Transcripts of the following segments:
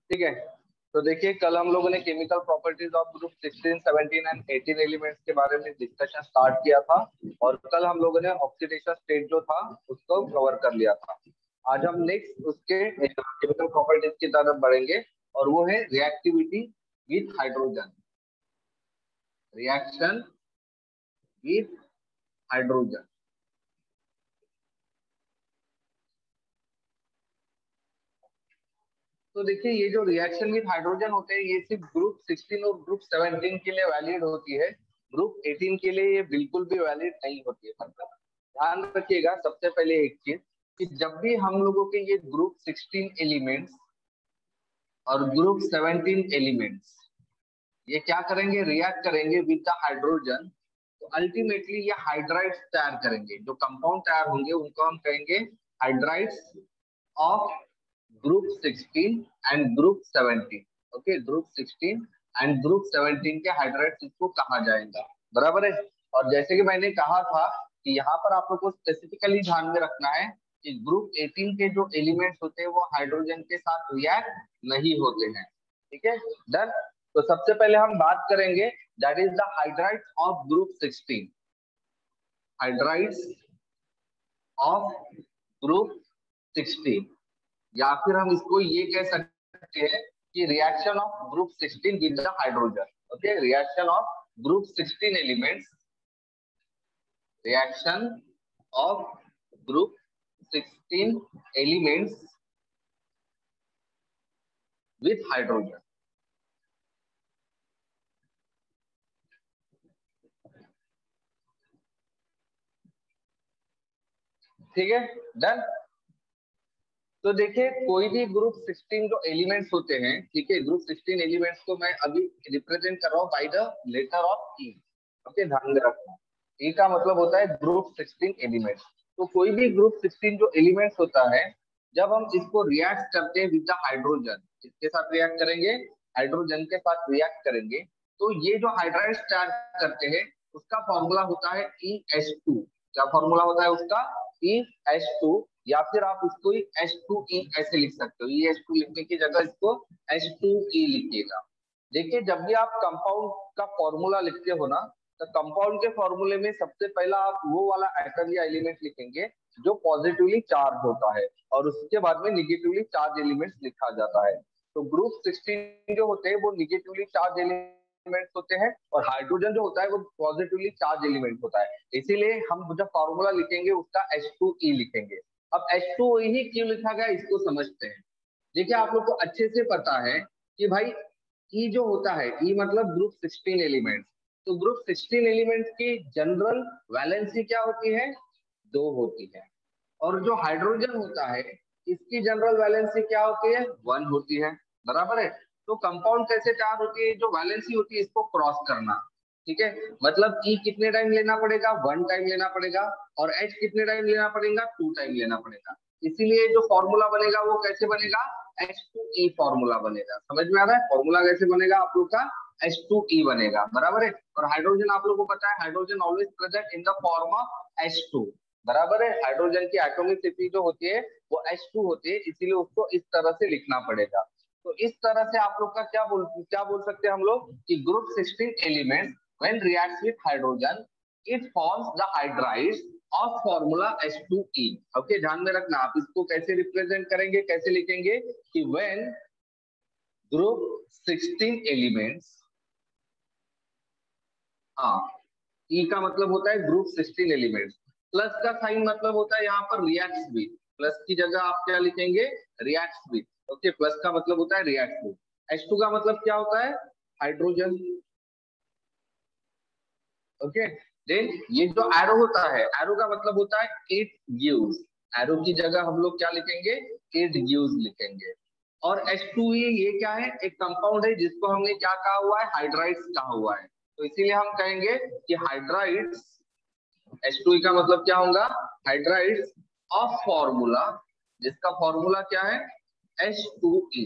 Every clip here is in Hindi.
ठीक है। तो देखिए कल हम लोगों ने chemical properties of group 16, 17 and 18 elements के बारे में डिस्कशन स्टार्ट किया था और कल हम लोगों ने ऑक्सीडेशन स्टेट जो था उसको कवर कर लिया था। आज हम नेक्स्ट उसके केमिकल प्रॉपर्टीज की तरफ बढ़ेंगे और वो है reactivity with hydrogen. Reaction with hydrogen. तो देखिए ये जो रिएक्शन विथ हाइड्रोजन होते हैं ये सिर्फ ग्रुप 16 और ग्रुप 17 के लिए वैलिड होती है। ग्रुप 18 के लिए ये बिल्कुल भी वैलिड नहीं होती है। मतलब ध्यान रखिएगा सबसे पहले एक चीज कि जब भी हम लोगों के ये ग्रुप 16 एलिमेंट्स और ग्रुप 17 एलिमेंट्स ये क्या करेंगे, रिएक्ट करेंगे विद द हाइड्रोजन, तो अल्टीमेटली ये हाइड्राइड्स तैयार करेंगे। जो कंपाउंड तैयार होंगे उनको हम कहेंगे hydrides of group 16 and group 17। Okay, group 16 and group 17 के हाइड्राइड्स इसको कहा जाएगा। बराबर है। और जैसे कि मैंने कहा था कि यहाँ पर आप लोग को स्पेसिफिकली ध्यान में रखना है कि ग्रुप 18 के जो एलिमेंट्स होते हैं वो हाइड्रोजन के साथ रिएक्ट नहीं होते हैं। ठीक है, डन। तो सबसे पहले हम बात करेंगे that is the hydrides of group 16। Hydrides of group 16, या फिर हम इसको ये कह सकते हैं कि reaction of group 16 with the hydrogen. Okay, reaction of group 16 elements, reaction of group 16 elements with hydrogen. ठीक है, डन। तो देखिए कोई भी ग्रुप 16 जो एलिमेंट्स होते हैं, ठीक है, ग्रुप 16 एलिमेंट्स को मैं अभी रिप्रेजेंट कर रहा हूँ by the letter of E. Okay, ध्यान में रखना, ई का मतलब होता है ग्रुप 16 एलिमेंट्स। तो कोई भी ग्रुप 16 जो एलिमेंट्स होता है, जब हम इसको रिएक्ट करते हैं विद द हाइड्रोजन, इसके साथ रिएक्ट करेंगे, हाइड्रोजन के साथ रिएक्ट करेंगे, तो ये जो हाइड्राइड्स तैयार करते हैं उसका फॉर्मूला होता है EH2। क्या फॉर्मूला होता है उसका? EH2, या फिर आप इसको H2E ऐसे लिख सकते हो। EH2 लिखने की जगह इसको H2E लिखिएगा। देखिए जब भी आप कंपाउंड का फॉर्मूला लिखते हो ना, तो कंपाउंड के फॉर्मूले में सबसे पहला आप वो वाला एटम या एलिमेंट लिखेंगे जो पॉजिटिवली चार्ज होता है और उसके बाद में निगेटिवली चार्ज एलिमेंट्स लिखा जाता है। तो ग्रुप 16 जो होते हैं वो निगेटिवली चार्ज एलिमेंट्स होते हैं और हाइड्रोजन जो होता है वो पॉजिटिवली चार्ज एलिमेंट होता है। इसीलिए हम जब फॉर्मूला लिखेंगे उसका H2E लिखेंगे। अब H2E ही क्यों लिखा गया इसको समझते हैं। देखिए आप लोग को अच्छे से पता है कि भाई ई जो होता है, ई मतलब ग्रुप 16 एलिमेंट्स। तो ग्रुप 16 एलिमेंट्स की जनरल वैलेंसी क्या होती है? 2 होती है। और जो हाइड्रोजन होता है इसकी जनरल वैलेंसी क्या होती है? 1 होती है। बराबर है। तो कंपाउंड कैसे तैयार होती है? जो वैलेंसी होती है इसको क्रॉस करना। ठीक है, मतलब ई कितने टाइम लेना पड़ेगा? 1 टाइम लेना पड़ेगा। और एच कितने टाइम लेना पड़ेगा? 2 टाइम लेना पड़ेगा। इसीलिए जो फॉर्मूला बनेगा वो कैसे बनेगा? H2E फॉर्मूला बनेगा। समझ में आ रहा है? फॉर्मूला कैसे बनेगा आप लोग का? H2E बनेगा। बराबर है। और हाइड्रोजन आप लोग को पता है hydrogen always present in the form of H2। बराबर है। हाइड्रोजन की एटॉमिक स्थिति जो होती है वो H2 होती है, इसीलिए उसको इस तरह से लिखना पड़ेगा। तो इस तरह से आप लोग का क्या बोल सकते हैं हम लोग कि group 16 element when reacts with hydrogen it forms the hydrides of formula H2E। Okay, ध्यान में रखना आप इसको कैसे रिप्रेजेंट करेंगे, कैसे लिखेंगे कि व्हेन ग्रुप 16 एलिमेंट्स, हाँ, ई का मतलब होता है ग्रुप 16 एलिमेंट्स, प्लस का साइन मतलब होता है यहाँ पर रिएक्ट्स विद। प्लस की जगह आप क्या लिखेंगे? Reacts with. ओके, प्लस का मतलब होता है रिएक्ट विद। H2 का मतलब क्या होता है? हाइड्रोजन। ओके, देन ये जो एरो होता है, एरो का मतलब होता है इट गिव्स। एरो की जगह हम लोग क्या लिखेंगे? इट गिव्स लिखेंगे। और H2E ये क्या है? एक कंपाउंड है जिसको हमने क्या कहा हुआ है? हाइड्राइड्स कहा हुआ है। तो इसीलिए हम कहेंगे कि हाइड्राइड्स, H2E का मतलब क्या होगा? हाइड्राइड्स ऑफ फॉर्मूला, जिसका फॉर्मूला क्या है? H2E।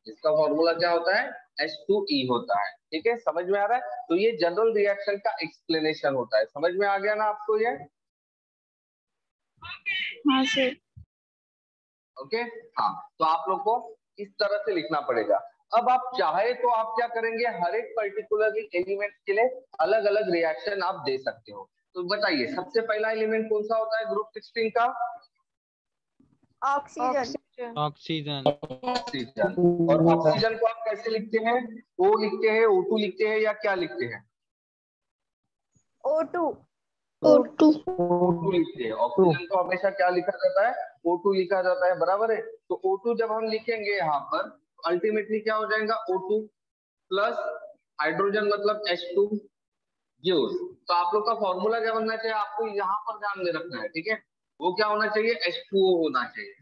इसका फॉर्मूला क्या होता है? H2E होता है। ठीक है, समझ में आ रहा है? तो ये जनरल रिएक्शन का एक्सप्लेनेशन होता है। समझ में आ गया ना आपको ये? हाँ सर। ओके, हाँ। तो आप लोग को इस तरह से लिखना पड़ेगा। अब आप चाहे तो आप क्या करेंगे, हर एक पर्टिकुलर एलिमेंट के लिए अलग अलग रिएक्शन आप दे सकते हो। तो बताइए सबसे पहला एलिमेंट कौन सा होता है ग्रुप 16 का? ऑक्सीजन। ऑक्सीजन। ऑक्सीजन। और ऑक्सीजन को आप कैसे लिखते हैं? O लिखते हैं, O2 लिखते हैं, या क्या लिखते हैं? O2 O2 लिखते हैं। ऑक्सीजन को हमेशा क्या लिखा जाता है? O2 लिखा जाता है, बराबर है। तो O2 जब हम लिखेंगे यहाँ पर, अल्टीमेटली क्या हो जाएगा? O2 प्लस हाइड्रोजन मतलब H2 गिव्स। तो आप लोग का फॉर्मूला क्या बनना चाहिए, आपको यहाँ पर ध्यान में रखना है, ठीक है? वो क्या होना चाहिए? H2O होना चाहिए।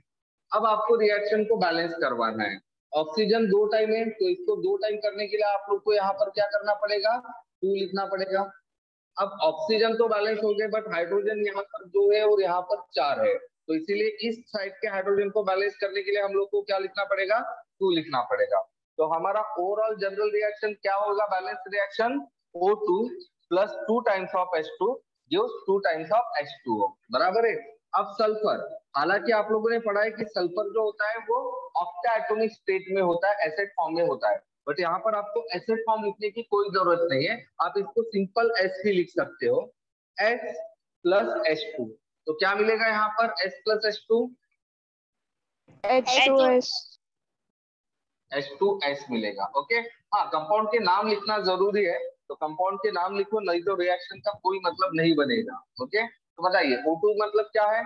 अब आपको रिएक्शन को बैलेंस करवाना है। ऑक्सीजन 2 टाइम है, तो इसको 2 टाइम करने के लिए आप लोग को यहाँ पर क्या करना पड़ेगा? 2 लिखना पड़ेगा। अब ऑक्सीजन तो बैलेंस हो गए, बट हाइड्रोजन यहाँ पर 2 है और यहाँ पर 4 है, तो इसीलिए इस साइड के हाइड्रोजन को बैलेंस करने के लिए हम लोग को क्या लिखना पड़ेगा? 2 लिखना पड़ेगा। तो हमारा ओवरऑल जनरल रिएक्शन क्या होगा? Balance reaction O2 plus 2 times of H2 gives 2 times of H2O, बराबर है। अब सल्फर, हालांकि आप लोगों ने पढ़ा है कि सल्फर जो होता है वो ऑक्टा एटॉमिक स्टेट में होता है, एसिड फॉर्म में होता है, बट यहाँ पर आपको एसिड फॉर्म लिखने की कोई जरूरत नहीं है, आप इसको सिंपल एस भी लिख सकते हो, S प्लस H2। तो क्या मिलेगा यहाँ पर? S plus H2 H2S H2S मिलेगा। ओके, हाँ, कंपाउंड के नाम लिखना जरूरी है, तो कंपाउंड के नाम लिखो, नहीं तो रिएक्शन का कोई मतलब नहीं बनेगा। ओके, तो बताइए O2 मतलब क्या है?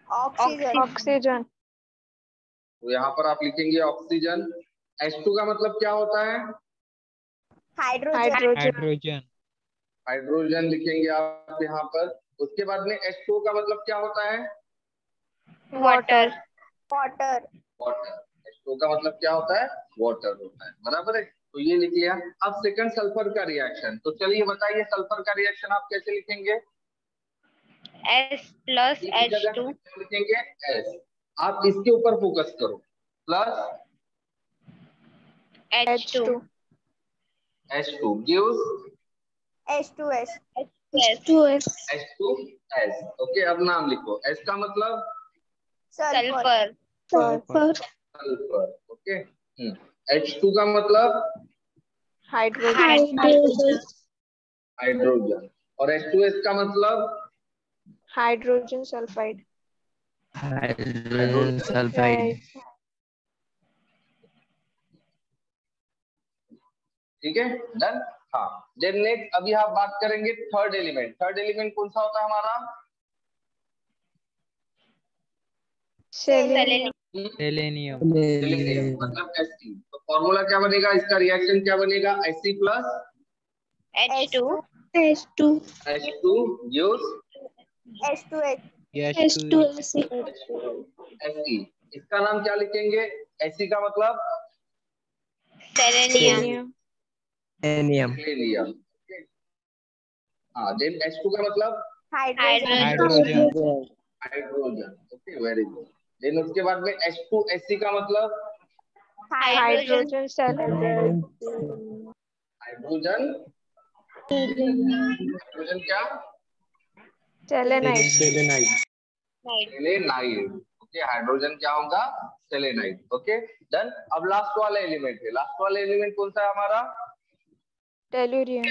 ऑक्सीजन। तो यहाँ पर आप लिखेंगे ऑक्सीजन। H2 का मतलब क्या होता है? हाइड्रोजन। हाइड्रोजन लिखेंगे आप यहाँ पर। उसके बाद में H2O का मतलब क्या होता है? वाटर। वाटर। H2O का मतलब क्या होता है? वाटर होता है, बराबर है। तो ये लिख लिया। अब सेकंड सल्फर का रिएक्शन, तो चलिए बताइए सल्फर का रिएक्शन आप कैसे लिखेंगे? S प्लस H2 लिखेंगे S। आप इसके ऊपर फोकस करो, plus H2 H2 gives H2S H2S। Okay, अब नाम लिखो। S का मतलब सल्फर। सल्फर। ओके, H2 का मतलब हाइड्रोजन। और H2S का मतलब हाइड्रोजन सल्फाइड। ठीक है, डन। हाँ, देन नेक्स्ट अभी आप बात करेंगे थर्ड एलिमेंट। थर्ड एलिमेंट कौन सा होता है हमारा? सेलेनियम। मतलब Fe। तो फॉर्मूला क्या बनेगा इसका? रिएक्शन क्या बनेगा? Fe plus H2 gives H2S Fe। इसका नाम क्या लिखेंगे? Fe का मतलब सेलेनियम। सेलेनियम। हाँ, देन H2 का मतलब hydrogen. Hydrogen. Okay, very good. Then उसके बाद में H2Se का मतलब हाइड्रोजन सल्फाइड। हाइड्रोजन। हाइड्रोजन क्या? सेलेनाइड। सेलेनाइड। ओके, हाइड्रोजन क्या होगा? सेलेनाइड। Okay, done. अब लास्ट वाला एलिमेंट है। लास्ट वाला एलिमेंट कौन सा है हमारा? टेलुरियम।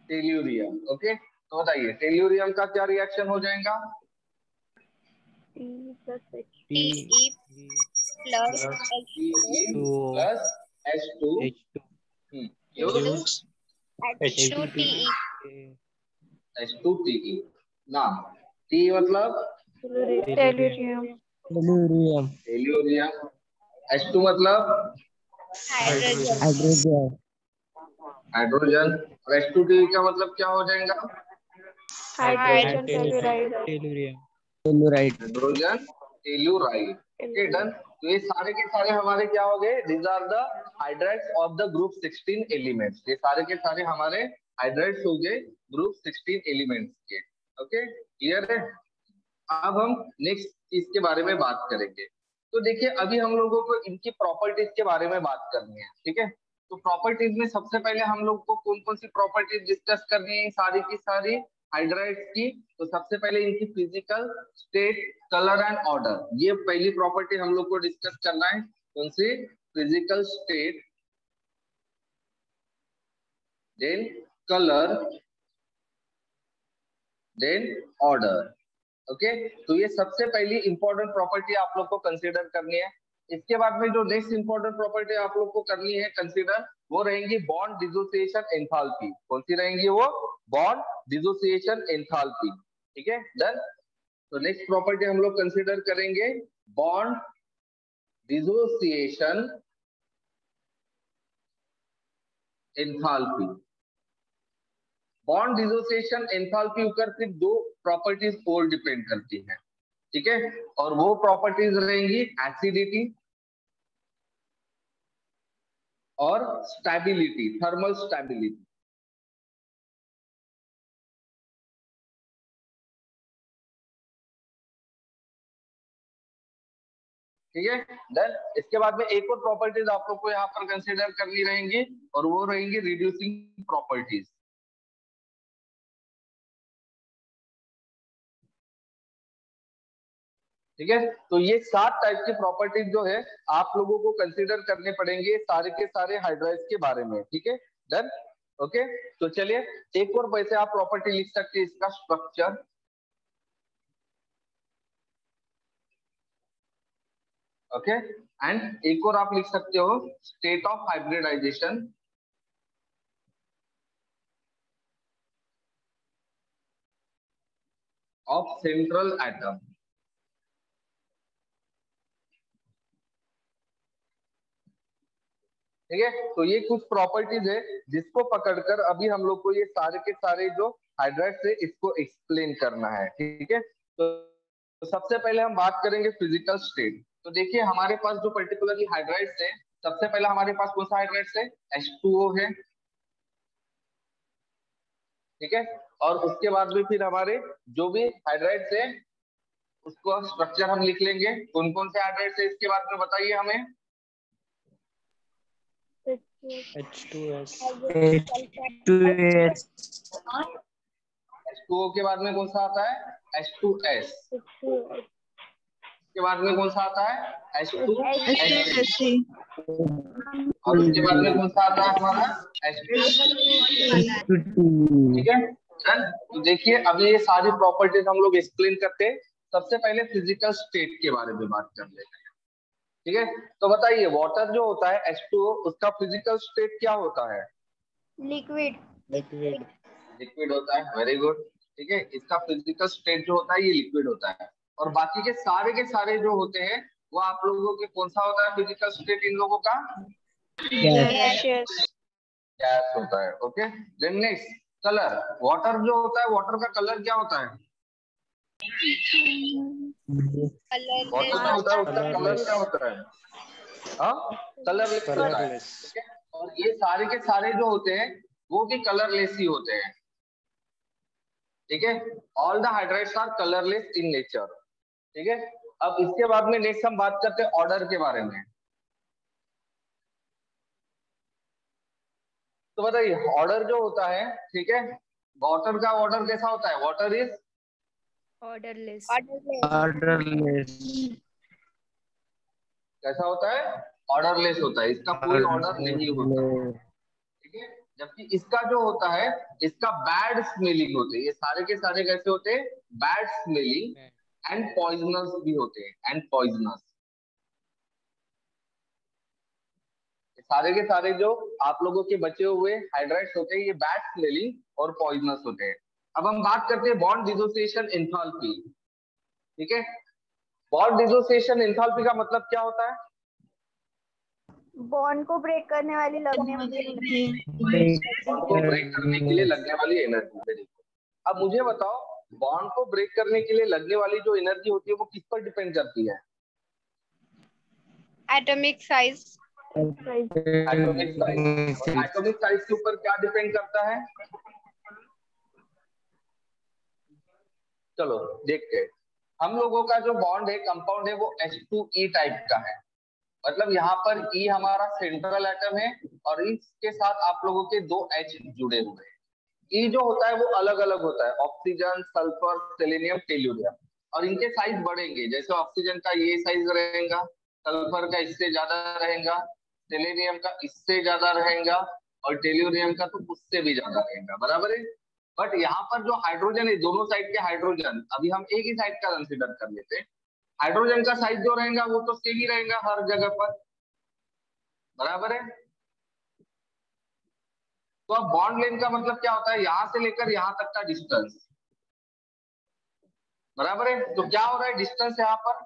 टेल्यूरियम। ओके, तो बताइए टेल्यूरियम का क्या रिएक्शन हो जाएगा? Te plus plus H2 H2Te। नाम T मतलब टेलुरियम। टेल्यूरियम। H2 मतलब हाइड्रोजन। और H2Te का मतलब क्या हो जाएगा? Hydrogen telluride. Hydrogen telluride. Okay, done. तो ये सारे के सारे हमारे क्या हो गए? These are the hydrides of the group 16 elements. ये सारे के सारे हमारे हाइड्राइड्स हो गए ग्रुप 16 एलिमेंट्स के। ओके, क्लियर है? अब हम नेक्स्ट चीज के बारे में बात करेंगे। तो देखिए अभी हम लोगों को इनकी प्रॉपर्टीज के बारे में बात करनी है, ठीक है? तो प्रॉपर्टीज में सबसे पहले हम लोग को कौन कौन सी प्रॉपर्टीज डिस्कस करनी है? सारी की सारी हाइड्राइड्स की, तो सबसे पहले इनकी physical state, colour and order, ये पहली प्रॉपर्टी हम लोग को डिस्कस करना है। कौन सी? Physical state, then colour, then order. Okay, तो ये सबसे पहली इंपॉर्टेंट प्रॉपर्टी आप लोग को कंसीडर करनी है। इसके बाद में जो नेक्स्ट इंपॉर्टेंट प्रॉपर्टी आप लोग को करनी है कंसीडर, वो रहेंगी बॉन्ड डिसोसिएशन एंथैल्पी। कौन सी रहेंगी वो? Bond dissociation enthalpy. ठीक है, डन। तो नेक्स्ट प्रॉपर्टी हम लोग कंसीडर करेंगे bond dissociation enthalpy. Bond dissociation enthalpy ऊपर सिर्फ दो प्रॉपर्टीज और डिपेंड करती है। ठीक है, और वो प्रॉपर्टीज रहेंगी एसिडिटी और स्टेबिलिटी, थर्मल स्टेबिलिटी। ठीक है, देन इसके बाद में एक और प्रॉपर्टीज आप लोग को यहाँ पर कंसीडर करनी रहेंगी, और वो रहेंगी रिड्यूसिंग प्रॉपर्टीज। ठीक है, तो ये 7 टाइप की प्रॉपर्टीज जो है आप लोगों को कंसीडर करने पड़ेंगे सारे के सारे हाइड्राइड्स के बारे में। ठीक है, डन। ओके, तो चलिए एक और वैसे आप प्रॉपर्टी लिख सकते हैं, इसका स्ट्रक्चर। ओके, एंड एक और आप लिख सकते हो state of hybridisation of central atom. ठीक है, तो ये कुछ प्रॉपर्टीज है जिसको पकड़कर अभी हम लोग को ये सारे के सारे जो हाइड्राइड्स है इसको एक्सप्लेन करना है। ठीक है, तो सबसे पहले हम बात करेंगे फिजिकल स्टेट। तो देखिए हमारे पास जो पर्टिकुलरली हाइड्राइड्स है, सबसे पहले हमारे पास कौन सा हाइड्राइड्स है? H2O है। ठीक है, और उसके बाद में फिर हमारे जो भी हाइड्राइड्स है उसको स्ट्रक्चर हम लिख लेंगे। कौन कौन से हाइड्राइड्स है इसके बाद में बताइए हमें। H2S H2S H2O के बाद में कौन सा आता है? H2S। के बाद में कौन सा आता है? H2SC। और उसके बाद में कौन सा आता है हमारा? H2। ठीक है, तो देखिए अभी ये सारी प्रॉपर्टीज हम लोग एक्सप्लेन करते हैं। सबसे पहले फिजिकल स्टेट के बारे में बात कर लेते हैं। ठीक है, तो बताइए वाटर जो होता है H2O, उसका फिजिकल स्टेट क्या होता है? लिक्विड। लिक्विड होता है। Very good. ठीक है, इसका फिजिकल स्टेट जो होता है ये लिक्विड होता है। और बाकी के सारे जो होते हैं वो आप लोगों के कौन सा होता है फिजिकल स्टेट इन लोगों का? गैसियस। गैस होता है। Okay, then next colour. Water जो होता है, वाटर का कलर क्या होता है? वाटर जो होता है उसका कलर क्या होता है? कलरलेस होता है। ठीक है, और ये सारे के सारे जो होते हैं वो भी कलरलेस ही होते हैं। ठीक है, all the hydrides are colourless in nature. ठीक है, अब इसके बाद में नेक्स्ट हम बात करते हैं ऑर्डर के बारे में। तो बताइए ऑर्डर जो होता है, ठीक है, वाटर का ऑर्डर कैसा होता है? Water is odourless. कैसा होता है? ऑर्डरलेस होता है, इसका कोई ऑर्डर नहीं होता। ठीक है, जबकि इसका जो होता है इसका बैड स्मेलिंग होते हैं। ये सारे के सारे कैसे होते हैं? बैड स्मेलिंग एंड पॉइजनस भी होते हैं। एंड पॉइजनस, सारे के सारे जो आप लोगों के बचे हुए हाइड्राइड्स होते हैं ये बैड स्मेलिंग और पॉइजनस होते हैं। अब हम बात करते हैं बॉन्ड डिसोसिएशन एंथैल्पी। ठीक है, बॉन्ड डिसोसिएशन एंथैल्पी का मतलब क्या होता है? बॉन्ड को ब्रेक करने वाली लगने वाली बॉन्ड को ब्रेक करने के लिए लगने वाली एनर्जी। अब मुझे बताओ बॉन्ड को ब्रेक करने के लिए लगने वाली जो एनर्जी होती है वो किस पर डिपेंड करती है? Atomic size. Atomic size. Atomic size के ऊपर क्या डिपेंड करता है? चलो देखते हैं। हम लोगों का जो बॉन्ड है, कंपाउंड है, वो H2E टाइप का है। मतलब यहाँ पर E हमारा सेंट्रल एटम है और इसके साथ आप लोगों के 2 H जुड़े हुए हैं। ई जो होता है वो अलग अलग होता है, ऑक्सीजन, सल्फर, सेलेनियम, टेल्यूरियम, और इनके साइज बढ़ेंगे। जैसे ऑक्सीजन का ये साइज रहेगा, सल्फर का इससे ज्यादा रहेगा, सेलेनियम का इससे ज्यादा रहेगा, और टेल्यूरियम का तो उससे भी ज्यादा रहेगा, बराबर है। बट यहाँ पर जो हाइड्रोजन है, दोनों साइड के हाइड्रोजन, अभी हम एक ही साइड का कंसिडर कर लेते हैं, हाइड्रोजन का साइज जो रहेगा वो तो सेम ही रहेगा हर जगह पर, बराबर है। तो अब बॉन्ड लेंथ का मतलब क्या होता है, यहां से लेकर यहां तक का डिस्टेंस, बराबर है। तो क्या हो रहा है, डिस्टेंस यहाँ पर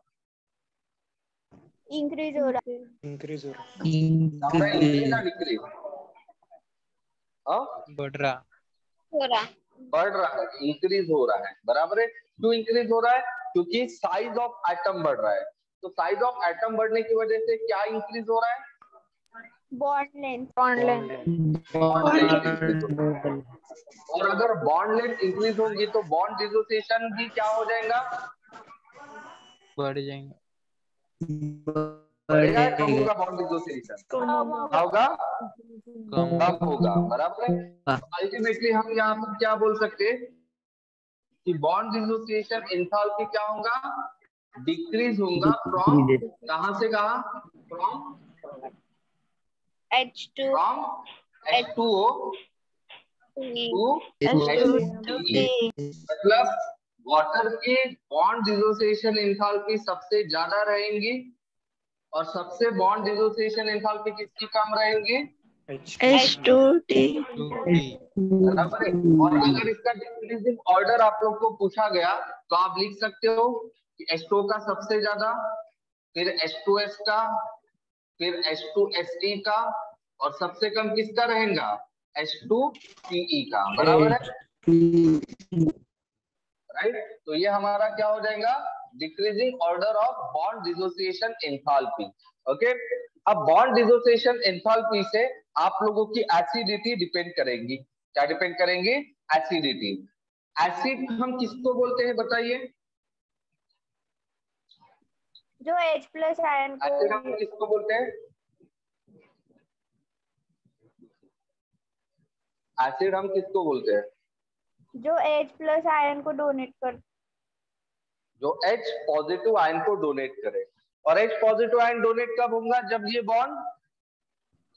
इंक्रीज हो रहा है। इंक्रीज हो रहा इंक्रीज या डिक्रीज, बढ़ रहा हो रहा बढ़ रहा है, इंक्रीज हो रहा है, बराबर है। क्यों इंक्रीज हो रहा है, क्योंकि साइज ऑफ एटम बढ़ रहा है। तो साइज ऑफ एटम बढ़ने की वजह से क्या इंक्रीज हो रहा है, bond length bond length increase हो रहा है। और अगर बॉन्ड लेंथ इंक्रीज होगी तो बॉन्ड डिसोसिएशन भी क्या हो जाएगा, बढ़ जाएंगे बढ़ेगा या कम होगा, बॉन्ड डिसोसिएशन होगा, कम होगा, बराबर है। अल्टीमेटली हम यहाँ पर क्या बोल सकते हैं कि बॉन्ड डिसोसिएशन एंथैल्पी क्या होगा, डिक्रीज होगा फ्रॉम, कहां से कहां, from H2 from H2O to H2Te। मतलब वाटर की बॉन्ड डिसोसिएशन एंथैल्पी सबसे ज्यादा रहेंगी, और सबसे बॉन्ड डिसोसिएशन एंथैल्पी किसकी कम रहेंगी, H2T बराबर है। और अगर इसका डिक्रीजिंग ऑर्डर आप लोग को पूछा गया तो आप लिख सकते हो कि H2O का सबसे ज्यादा, फिर H2S का, फिर H2Se का, और सबसे कम किसका रहेगा, H2Pe का, बराबर है, राइट। तो ये हमारा क्या हो जाएगा, decreasing order of bond dissociation enthalpy. Okay, अब बॉन्ड डिसोसिएशन एंथैल्पी से आप लोगों की एसिडिटी डिपेंड करेंगी। क्या डिपेंड करेंगी, एसिडिटी। एसिड हम किसको बोलते हैं बताइए, जो H+ आयन एसिड हम को किसको बोलते हैं, एसिड हम किसको बोलते हैं, जो H+ आयन को डोनेट कर, जो H पॉजिटिव आयन को डोनेट करे। और H पॉजिटिव आयन डोनेट कब होगा, जब ये बॉन्ड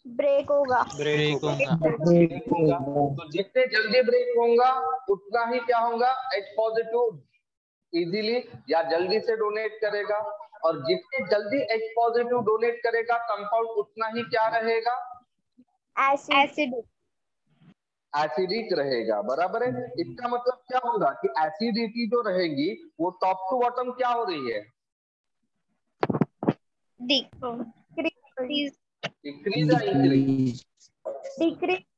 ब्रेक होगा। ब्रेक होगा तो जितने जल्दी ब्रेक होगा उतना ही क्या होगा, H पॉजिटिव इजीली या जल्दी से डोनेट करेगा, और जितने जल्दी H पॉजिटिव डोनेट करेगा कंपाउंड उतना ही क्या रहेगा, एसिड एसिडिक रहेगा, बराबर है। इसका मतलब क्या होगा कि एसिडिटी जो रहेगी वो टॉप टू बॉटम क्या हो रही है, डिक्रीज डिक्रीज या इंक्रीज,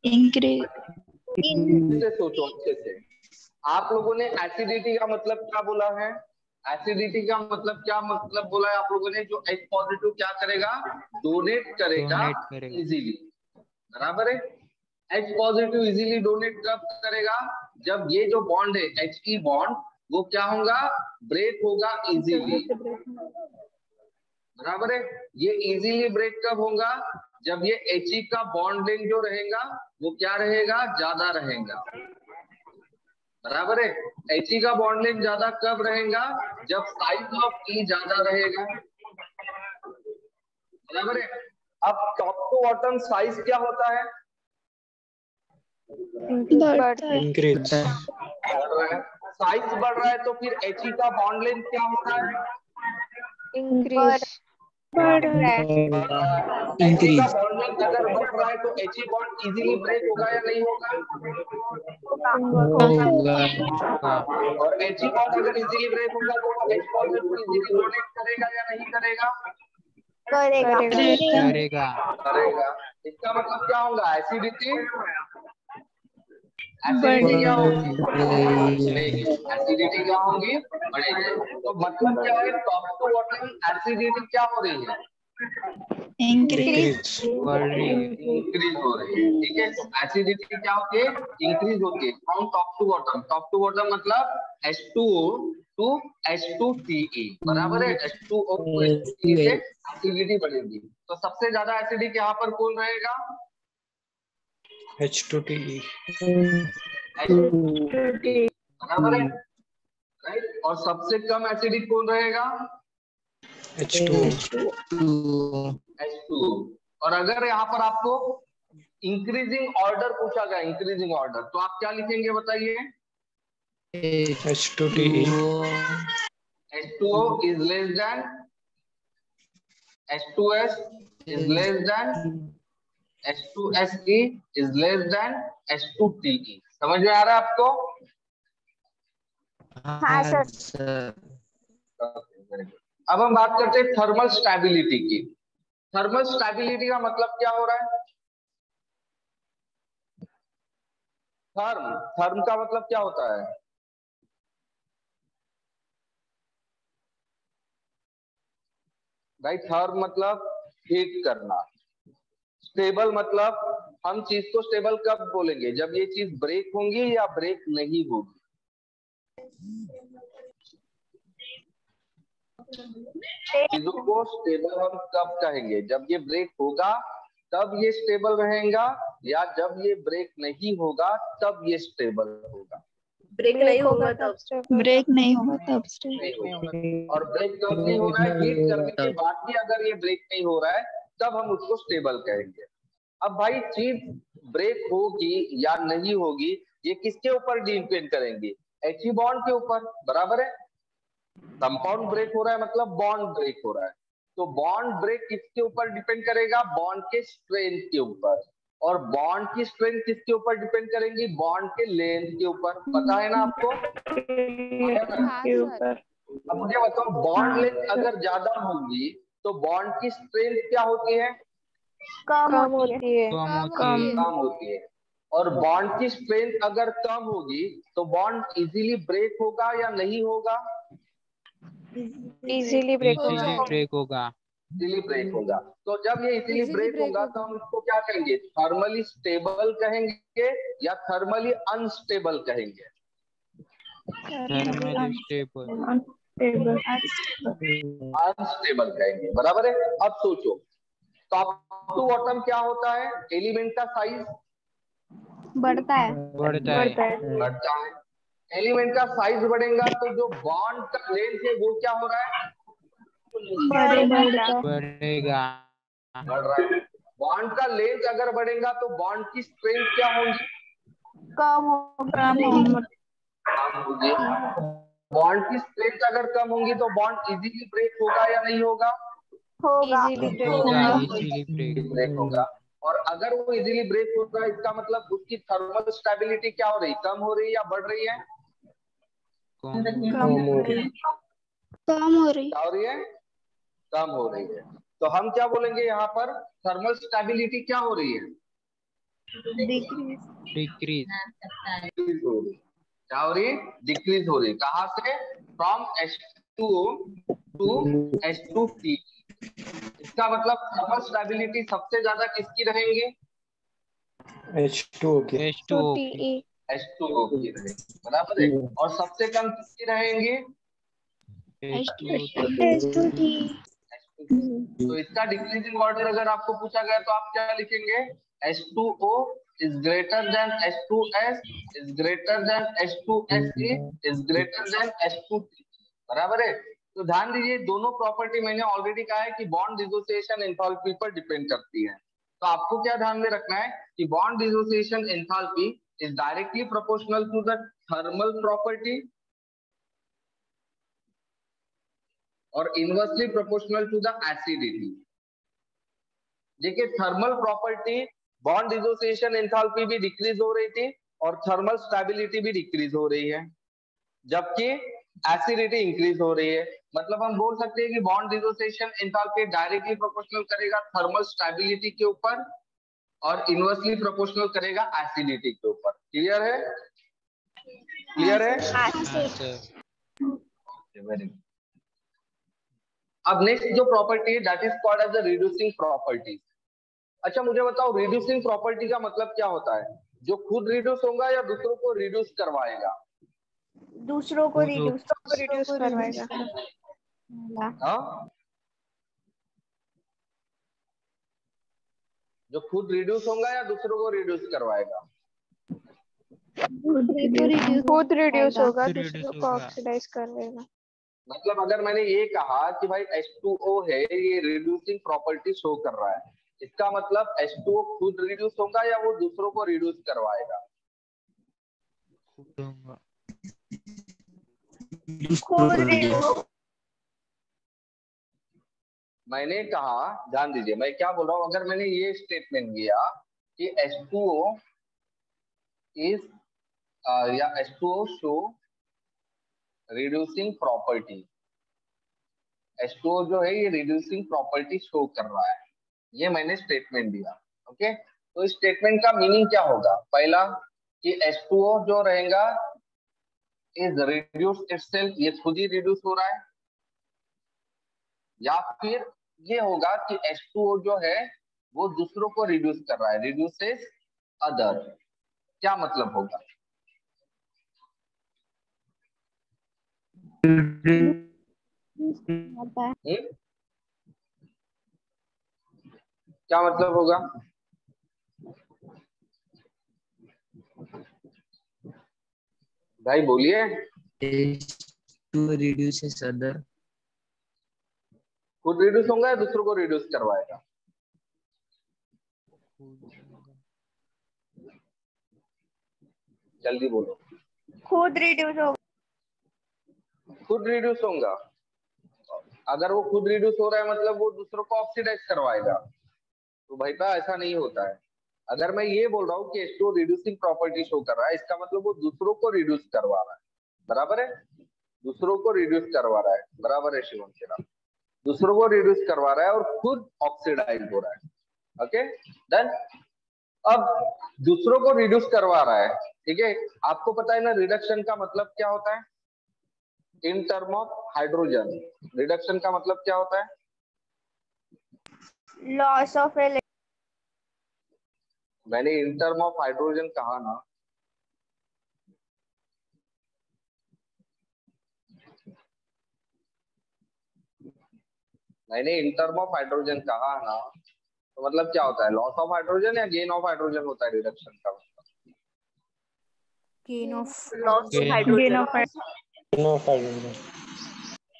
इंक्रीज से सोचो अच्छे से। आप लोगों ने एसिडिटी का मतलब क्या बोला है, एसिडिटी का मतलब क्या मतलब बोला है आप लोगों ने, जो H पॉजिटिव क्या करेगा, डोनेट करेगा डोनेट करेगा इजीली, बराबर है। H पॉजिटिव इजीली डोनेट कब करेगा, जब ये जो बॉन्ड है He बॉन्ड वो क्या होगा, ब्रेक होगा इजीली, बराबर है। ये इजीली ब्रेक कब होगा, जब ये He का बॉन्ड लेंथ जो रहेगा वो क्या रहेगा, ज्यादा रहेगा, बराबर है। He का बॉन्ड लेंथ ज्यादा कब रहेगा, जब साइज ऑफ E ज्यादा रहेगा, बराबर है। अब टॉप टू बॉटम साइज क्या होता है, बढ़ता है। इंक्रीज साइज बढ़ रहा है तो फिर He का बॉन्ड लेंथ क्या होता है, इंक्रीज बढ़ रहा है। He का बॉन्ड लेंथ अगर बढ़ रहा है तो He बॉन्ड इजीली ब्रेक होगा या नहीं होगा, और He बॉन्ड अगर इजीली ब्रेक होगा तो H पॉजिटिव इजीली डोनेट करेगा या नहीं करेगा, करेगा करेगा। इसका मतलब क्या होगा, एसिडिटी, एसिडिटी क्या होगी, बढ़ेगी, एसिडिटी क्या होगी, बढ़ेगी। तो मतलब क्या है, टॉप टू बॉटम एसिडिटी क्या हो रही है, इंक्रीज बढ़ रही है इंक्रीज हो रही है, ठीक है। तो एसिडिटी क्या होती है, इंक्रीज होती है from top to bottom. Top to bottom मतलब H2O टू H2Te, बराबर है। H2O टू H2Te से एसिडिटी बढ़ेगी। तो सबसे ज्यादा एसिडिक यहाँ पर कौन रहेगा, H2Te H2T, बराबर है, राइट। और सबसे कम एसिडिक कौन रहेगा? H2O। और अगर यहाँ पर आपको इंक्रीजिंग ऑर्डर पूछा गया, इंक्रीजिंग ऑर्डर, तो आप क्या लिखेंगे बताइए? H2TE। H2O is less than, H2S is less than, H2SE is less than H2TE। समझ में आ रहा है आपको? हाँ सर। अब हम बात करते हैं थर्मल स्टेबिलिटी की। थर्मल स्टेबिलिटी का मतलब क्या हो रहा है? थर्म, थर्म का मतलब क्या होता है? भाई थर्म मतलब हीट करना। स्टेबल मतलब हम चीज को स्टेबल कब बोलेंगे? जब ये चीज ब्रेक होंगी या ब्रेक नहीं होगी। चीजों को स्टेबल हम कब कहेंगे? जब ये ब्रेक होगा तब ये स्टेबल रहेगा, या जब ये ब्रेक नहीं होगा तब ये स्टेबल होगा। ब्रेक नहीं होगा तब ब्रेक नहीं होगा तब और ब्रेक कब नहीं हो रहा है? हीट करने के बाद भी अगर ये ब्रेक नहीं हो रहा है तब हम उसको स्टेबल कहेंगे। अब भाई चीज ब्रेक होगी या नहीं होगी ये किसके ऊपर डिपेंड करेंगे? He बॉन्ड के ऊपर, बराबर है। कंपाउंड ब्रेक हो रहा है मतलब बॉन्ड ब्रेक हो रहा है, तो बॉन्ड ब्रेक किसके ऊपर डिपेंड करेगा? बॉन्ड के स्ट्रेंथ के ऊपर। और बॉन्ड की स्ट्रेंथ किसके ऊपर डिपेंड करेंगी? बॉन्ड के लेंथ के ऊपर। पता है ना आपको? अब मुझे बताओ, बॉन्ड लेंथ अगर ज्यादा होगी तो बॉन्ड की स्ट्रेंथ क्या होती है? कम होती है। कम होती है। और बॉन्ड की स्ट्रेंथ अगर कम होगी तो बॉन्ड इजीली ब्रेक होगा या नहीं होगा? इजीली ब्रेक होगा। इजीली ब्रेक होगा। तो जब ये इजीली ब्रेक होगा तो हम इसको क्या कहेंगे? थर्मली स्टेबल कहेंगे या थर्मली अनस्टेबल कहेंगे? अनस्टेबल कहेंगे, बराबर है। अब सोचो, टॉप टू बॉटम क्या होता है? एलिमेंट का साइज बढ़ता है। एलिमेंट का साइज बढ़ेगा तो जो बॉन्ड का लेंथ है वो क्या हो रहा है? बढ़ेगा। बढ़ रहा है। बॉन्ड का लेंथ अगर बढ़ेगा तो बॉन्ड की स्ट्रेंथ क्या होगी? कम होगी। बॉन्ड की स्ट्रेंथ अगर कम होगी तो बॉन्ड इजीली ब्रेक होगा या नहीं होगा? इजीली ब्रेक होगा। और अगर वो इजीली ब्रेक हो रहा है इसका मतलब उसकी थर्मल स्टेबिलिटी क्या हो रही? कम हो रही या बढ़ रही है? कम हो रही। क्या हो रही है? कम हो रही है। तो हम क्या बोलेंगे यहाँ पर? थर्मल स्टेबिलिटी क्या हो रही है? डिक्रीज। क्या हो रही है? डिक्रीज हो रही है। कहाँ से? From H2O to H2T। इसका मतलब थर्मल स्टेबिलिटी सबसे ज्यादा किसकी रहेंगी? H2O की। H2O की रहेगी, बराबर है। और सबसे कम किसकी रहेंगी? तो इसका डिक्रीजिंग ऑर्डर अगर आपको पूछा गया तो आप क्या लिखेंगे? H2O is greater than H2S is greater than H2SE is greater than H2T, बराबर है। तो ध्यान दीजिए, दोनों प्रॉपर्टी मैंने ऑलरेडी कहा है कि बॉन्ड डिसोसिएशन एंथैल्पी पर डिपेंड करती है। तो आपको क्या ध्यान में रखना है कि bond dissociation enthalpy is directly proportional to the thermal property और inversely proportional to the acidity. देखिए, thermal property bond dissociation enthalpy भी डिक्रीज हो रही थी और थर्मल स्टेबिलिटी भी डिक्रीज हो रही है, जबकि एसिडिटी इंक्रीज हो रही है। मतलब हम बोल सकते हैं कि bond dissociation enthalpy directly proportional करेगा थर्मल स्टेबिलिटी के ऊपर और इनवर्सली प्रोपोर्शनल करेगा एसिडिटी के ऊपर। क्लियर है? क्लियर है? Very good. अब नेक्स्ट जो प्रॉपर्टी है that is called as the reducing property. अच्छा मुझे बताओ, रिड्यूसिंग प्रॉपर्टी का मतलब क्या होता है? जो खुद रिड्यूस होगा या दूसरों को रिड्यूस करवाएगा? दूसरों को रिड्यूस करवाएगा। हाँ, जो खुद रिड्यूस होगा या दूसरों को रिड्यूस करवाएगा? खुद रिड्यूस होगा, खुद दूसरों reduce को होगा। ऑक्सीडाइज कर लेगा। मतलब अगर मैंने ये कहा कि भाई H2O है, ये रिड्यूसिंग प्रॉपर्टी शो कर रहा है, इसका मतलब H2O खुद रिड्यूस होगा या वो दूसरों को रिड्यूस करवाएगा? खुद होगा। खुद रिड्यूस। मैंने कहा, ध्यान दीजिए मैं क्या बोल रहा हूँ, अगर मैंने ये स्टेटमेंट किया कि H2O इज या H2O show reducing property, H2O जो है ये रिड्यूसिंग प्रॉपर्टी शो कर रहा है, ये मैंने स्टेटमेंट दिया। ओके, तो इस स्टेटमेंट का मीनिंग क्या होगा? पहला कि H2O जो रहेगा इज रिड्यूस इटसेल्फ, ये खुद ही रिड्यूस हो रहा है, या फिर ये होगा कि H2O जो है वो दूसरों को रिड्यूस कर रहा है, रिड्यूसेस अदर। क्या मतलब होगा? क्या मतलब होगा? भाई बोलिए। reduces other. खुद रिड्यूस होगा या दूसरों को रिड्यूस करवाएगा? जल्दी बोलो। खुद रिड्यूस होगा। खुद रिड्यूस होगा। अगर वो खुद रिड्यूस हो रहा है मतलब वो दूसरों को ऑक्सीडाइज करवाएगा, तो भाई पा ऐसा नहीं होता है। अगर मैं ये बोल रहा हूँ कि H2O रिड्यूसिंग प्रॉपर्टी शो कर रहा है, इसका मतलब वो दूसरों को रिड्यूस करवा रहा है, बराबर है? दूसरों को रिड्यूस करवा रहा है, बराबर है शिवम तेरा? दूसरों को रिड्यूस करवा रहा है और खुद ऑक्सीडाइज हो रहा है। Okay done. अब दूसरों को रिड्यूस करवा रहा है, ठीक है? आपको पता है ना रिडक्शन का मतलब क्या होता है? In term of hydrogen reduction का मतलब क्या होता है? लॉस ऑफ मैंने इन टर्म ऑफ हाइड्रोजन कहा ना, मैंने इन टर्म ऑफ हाइड्रोजन कहा ना, तो मतलब क्या होता है? लॉस ऑफ हाइड्रोजन या गेन ऑफ हाइड्रोजन होता है रिडक्शन का मतलब? गेन ऑफ Gain of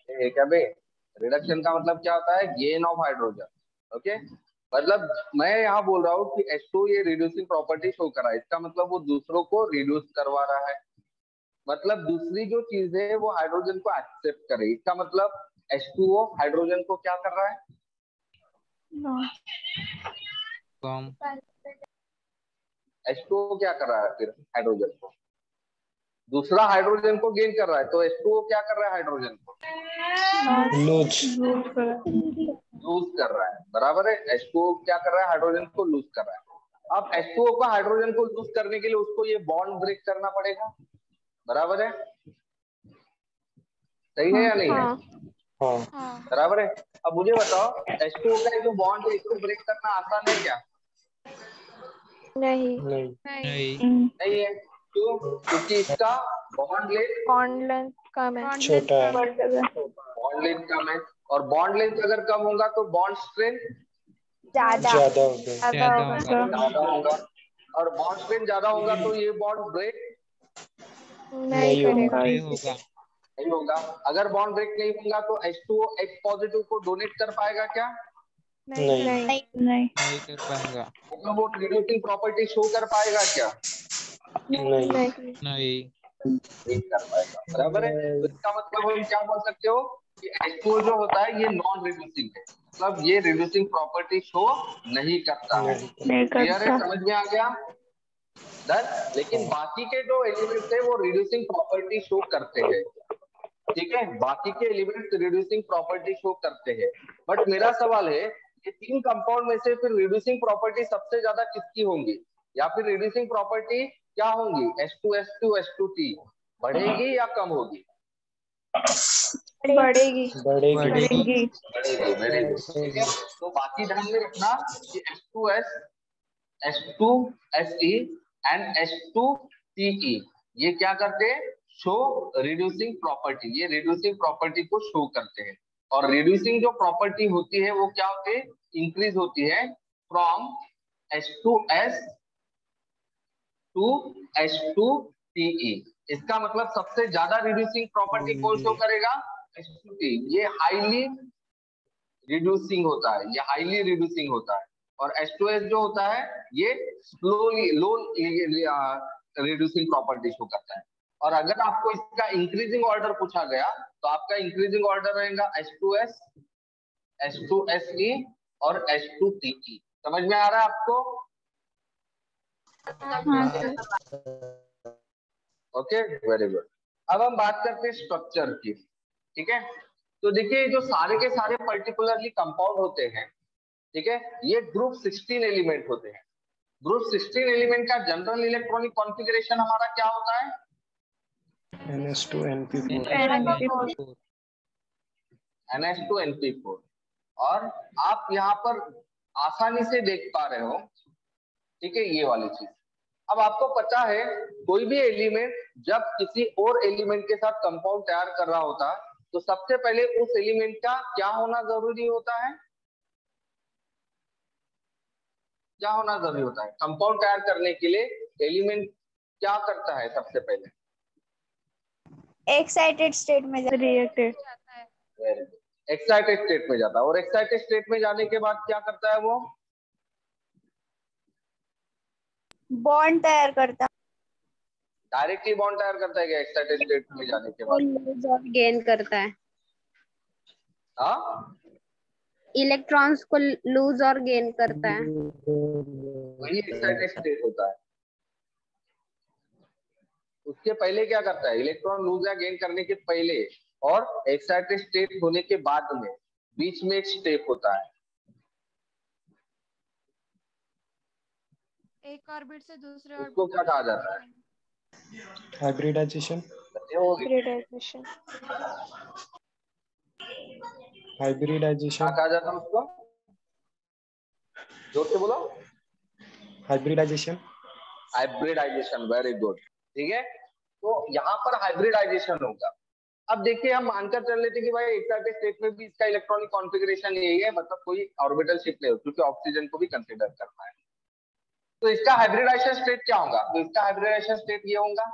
ये क्या बे? रिडक्शन का मतलब क्या होता है? Gain of hydrogen. ओके, मतलब मैं यहाँ बोल रहा हूँ कि H2 ये रिड्यूसिंग प्रॉपर्टी शो कर रहा है, इसका मतलब वो दूसरों को रिड्यूस करवा रहा है, मतलब दूसरी जो चीज है वो हाइड्रोजन को एक्सेप्ट करे। इसका मतलब H2O हाइड्रोजन को क्या कर रहा है? कम। H2O क्या कर रहा है फिर हाइड्रोजन को? दूसरा हाइड्रोजन को गेन कर रहा है, तो H2O क्या कर रहा है हाइड्रोजन को? लूज कर रहा है, बराबर है? H2O क्या कर रहा है? हाइड्रोजन को लूज कर रहा है। अब H2O को हाइड्रोजन को लूज करने के लिए उसको ये बॉन्ड ब्रेक करना पड़ेगा, बराबर है? सही है या नहीं है? बराबर है। अब मुझे बताओ H2O का जो बॉन्ड है इसको ब्रेक करना आसान है क्या? नहीं नहीं है। क्यों? क्योंकि इसका बॉन्ड लेंथ कम है, छोटा है। बॉन्ड लेंथ कम है, और बॉन्ड लेंथ अगर कम होगा तो बॉन्ड स्ट्रेंथ ज्यादा ज्यादा हो गया। ज्यादा होगा, और बॉन्ड स्ट्रेंथ ज्यादा होगा तो ये बॉन्ड ब्रेक नहीं करेगा। नहीं होगा। नहीं होगा। अगर बॉन्ड ब्रेक नहीं होगा तो H2O H पॉजिटिव को डोनेट कर पाएगा क्या? नहीं नहीं कर पाएगा। मतलब वो रिड्यूसिंग प्रॉपर्टी शो कर पाएगा क्या? नहीं नहीं नहीं कर पाएगा, बराबर है? तो इसका मतलब हम क्या बोल सकते हो कि H2O जो होता है ये नॉन रिड्यूसिंग है, मतलब ये रिड्यूसिंग प्रॉपर्टी शो नहीं करता है। क्लियर है? समझ में आ गया? डन। लेकिन बाकी के जो एलिमेंट्स है वो रिड्यूसिंग प्रॉपर्टी शो करते हैं, ठीक है? बाकी के एलिमेंट्स रिड्यूसिंग प्रॉपर्टी शो करते हैं, बट मेरा सवाल है कि तीन कंपाउंड में से फिर रिड्यूसिंग प्रॉपर्टी सबसे ज्यादा किसकी होंगी, या फिर रिड्यूसिंग प्रॉपर्टी क्या होंगी? H2S2 H2T बढ़ेगी या कम होगी? बढ़ेगी। बढ़ेगी। बढ़ेगी, ठीक है? तो बाकी ध्यान में रखना कि H2S H2Se एंड H2Te ये क्या करते हैं? शो रिड्यूसिंग प्रॉपर्टी, ये रिड्यूसिंग प्रॉपर्टी को शो करते हैं। और रिड्यूसिंग जो प्रॉपर्टी होती है वो क्या होती है? इंक्रीज होती है फ्रॉम H2S H2Te। इसका मतलब सबसे ज्यादा रिड्यूसिंग प्रॉपर्टी कौन शो करेगा? H2Te। ये हाईली रिड्यूसिंग होता है, ये हाईली रिड्यूसिंग होता है। और H2S जो होता है ये स्लोली लो रिड्यूसिंग प्रॉपर्टी शो करता है। और अगर आपको इसका इंक्रीजिंग ऑर्डर पूछा गया तो आपका इंक्रीजिंग ऑर्डर रहेगा H2S, H2Se और H2Te। समझ में आ रहा है आपको? हाँ सर। Okay, very good. अब हम बात करते हैं स्ट्रक्चर की। ठीक है, तो देखिए जो सारे के सारे पर्टिकुलरली कंपाउंड होते हैं, ठीक है, ये ग्रुप 16 एलिमेंट होते हैं। ग्रुप 16 एलिमेंट का जनरल इलेक्ट्रॉनिक कॉन्फ़िगरेशन हमारा क्या होता है? NH2NP4। NH2NP4। और आप यहाँ पर आसानी से देख पा रहे हो, ठीक है, ये वाली चीज। अब आपको पता है कोई भी एलिमेंट जब किसी और एलिमेंट के साथ कंपाउंड तैयार कर रहा होता तो सबसे पहले उस एलिमेंट का क्या होना जरूरी होता है? क्या होना जरूरी होता है? कंपाउंड तैयार करने के लिए एलिमेंट क्या करता है सबसे पहले? एक्साइटेड स्टेट में रिएक्टेड। एक्साइटेड स्टेट में जाता है। और एक्साइटेड स्टेट में जाने के बाद क्या करता है वो? बॉन्ड तैयार करता डायरेक्टली बॉन्ड तैयार करता है क्या एक्साइटेड स्टेट में जाने के बाद? लूज और गेन करता है, हाँ, इलेक्ट्रॉन्स को लूज और गेन करता है। वही एक्साइटेड स्टेट होता है। उसके पहले क्या करता है? इलेक्ट्रॉन लूज या गेन करने के पहले और एक्साइटेड स्टेट होने के बाद में बीच में एक स्टेप होता है। एक ऑर्बिट से दूसरे ऑर्बिट उसको क्या कहा जाता है? हाइब्रिडाइजेशन। हाइब्रिडाइजेशन। हाइब्रिडाइजेशन। क्या कहा जाता है उसको? जोर से बोलो। हाइब्रिडाइजेशन। Hybridisation, very good. ठीक है, तो यहाँ पर हाइब्रिडाइजेशन होगा। अब देखिए हम मानकर चल लेते कि भाई एक्साइटेड स्टेट में भी इसका इलेक्ट्रॉनिक कॉन्फ़िगरेशन यही है, मतलब कोई ऑर्बिटल शिफ्ट नहीं हो, क्योंकि ऑक्सीजन को भी कंसीडर करना है। तो इसका हाइब्रिडाइजेशन स्टेट क्या होगा? तो इसका हाइब्रिडाइजेशन स्टेट ये होगा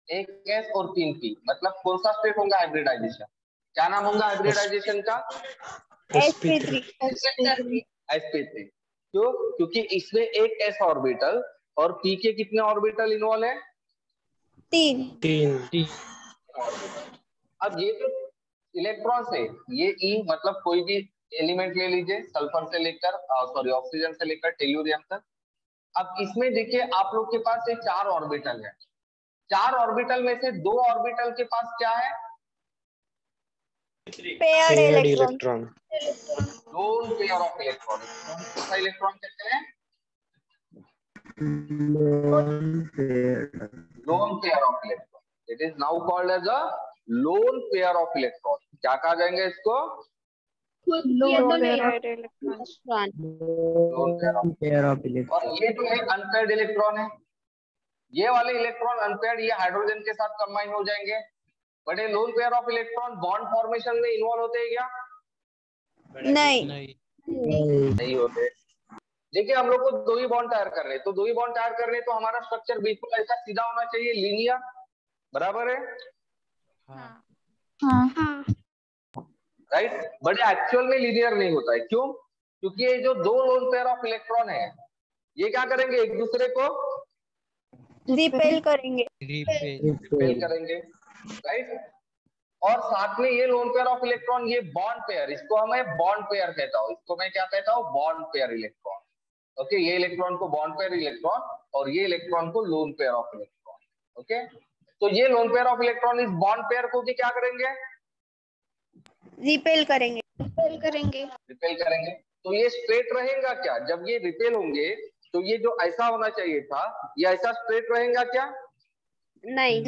1s और 3p। मतलब कौन सा स्टेट होगा हाइब्रिडाइजेशन? क्या नाम होगा हाइब्रिडाइजेशन का? sp3। sp3। क्यों? क्योंकि इसमें एक s ऑर्बिटल और p के कितने ऑर्बिटल इन्वॉल्व है? 3। अब ये जो इलेक्ट्रॉन्स है ये E, मतलब कोई भी एलिमेंट ले लीजिए, सल्फर से लेकर सॉरी ऑक्सीजन से लेकर टेल्यूरियम तक। अब इसमें देखिए आप लोग के पास ये 4 ऑर्बिटल है। 4 ऑर्बिटल में से 2 ऑर्बिटल के पास क्या है? Paired electron. Lone pair of electron. कौन सा इलेक्ट्रॉन कहते हैं? Lone pair of electron. It is now called as a lone pair of electron. क्या कहा जाएंगे इसको? Lone paired electron. Lone pair of electron. और ये जो है अनपेयर्ड इलेक्ट्रॉन है, ये वाले इलेक्ट्रॉन अनपेयर्ड, ये हाइड्रोजन के साथ कंबाइन हो जाएंगे। बड़े loan pair of electron bond formation में इन्वॉल्व होते हैं क्या? नहीं होते। देखिए हम लोग को 2 ही बॉन्ड तैयार कर रहे हैं, तो 2 ही बॉन्ड तैयार कर रहे हैं तो हमारा स्ट्रक्चर बिल्कुल ऐसा सीधा होना चाहिए, लीनियर। बराबर है? हाँ। राइट। बट एक्चुअल में लीनियर नहीं होता है। क्यों? क्योंकि ये जो 2 लोन पेयर ऑफ इलेक्ट्रॉन है ये क्या करेंगे? एक दूसरे को रिपेल करेंगे। रिपेल करेंगे, राइट। और साथ में ये लोन पेयर ऑफ इलेक्ट्रॉन, ये बॉन्ड पेयर, इसको मैं बॉन्ड पेयर कहता हूँ। इसको मैं क्या कहता हूँ? Bond pair electron. ओके, ये इलेक्ट्रॉन को बॉन्ड पेयर इलेक्ट्रॉन और ये इलेक्ट्रॉन को loan pair of electron. Okay, तो ये लोन पेयर ऑफ इलेक्ट्रॉन इस बॉन्ड पेयर को भी क्या करेंगे? रिपेल करेंगे। रिपेल करेंगे। तो ये स्ट्रेट रहेगा क्या? जब ये रिपेल होंगे तो ये जो ऐसा होना चाहिए था ये ऐसा स्ट्रेट रहेगा क्या? नहीं।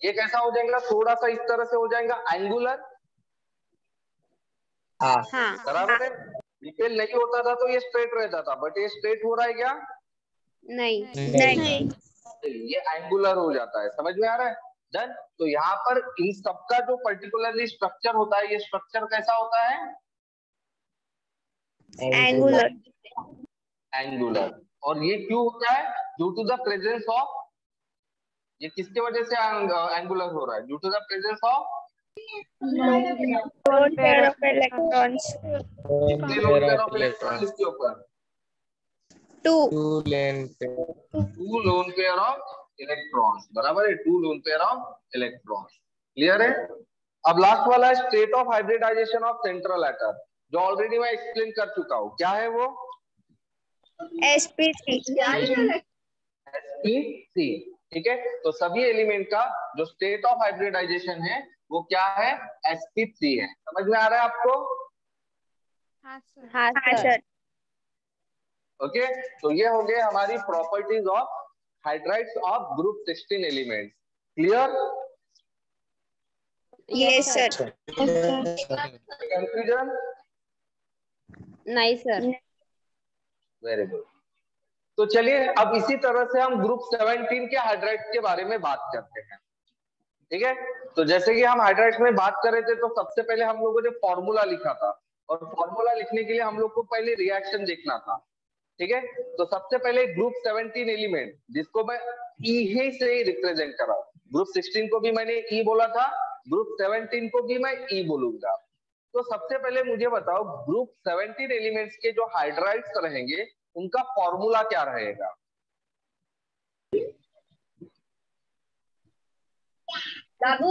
ये कैसा हो जाएगा? थोड़ा सा इस तरह से हो जाएगा, एंगुलर। बराबर है। रिपेल नहीं होता था तो ये स्ट्रेट रहता था, बट ये स्ट्रेट हो रहा है क्या? नहीं। ये एंगुलर हो जाता है। समझ में आ रहा है? डन। तो यहाँ पर इन सबका जो पर्टिकुलरली स्ट्रक्चर होता है, ये स्ट्रक्चर कैसा होता है? एंगुलर। एंगुलर। और ये क्यों होता है? Due to the presence of, ये किसके वजह से एंगुलर हो रहा है? Due to the presence of Lone pair of electrons. कितने लोन पेयर ऑफ इलेक्ट्रॉन इसके ऊपर? 2. 2 lane pair. 2 lone pair of electrons, बराबर है, 2 lone pair of electrons. Clear है? अब लास्ट वाला है state of hybridisation of central atom, जो ऑलरेडी मैं एक्सप्लेन कर चुका हूँ। क्या है वो? sp3. sp3। ठीक है, तो सभी एलिमेंट का जो स्टेट ऑफ हाइब्रिडाइजेशन है वो क्या है? sp3 है। समझ में आ रहा है आपको? हाँ सर। ओके, तो ये हो गए हमारी properties of hydrides of group 16 elements. Clear? Yes sir. Confusion? नहीं सर। Very good. तो चलिए अब इसी तरह से हम ग्रुप 17 के हाइड्राइड्स के बारे में बात करते हैं। ठीक है, तो जैसे कि हम हाइड्राइड्स में बात कर रहे थे, तो सबसे पहले हम लोगों ने फॉर्मूला लिखा था, और फॉर्मूला लिखने के लिए हम लोग को पहले रिएक्शन देखना था। ठीक है, तो सबसे पहले ग्रुप 17 एलिमेंट, जिसको मैं ई से रिप्रेजेंट कर रहा हूँ। ग्रुप 16 को भी मैंने ई बोला था, ग्रुप 17 को भी मैं ई बोलूंगा। तो सबसे पहले मुझे बताओ, ग्रुप 17 एलिमेंट्स के जो हाइड्राइड्स रहेंगे उनका फॉर्मूला क्या रहेगा? बाबू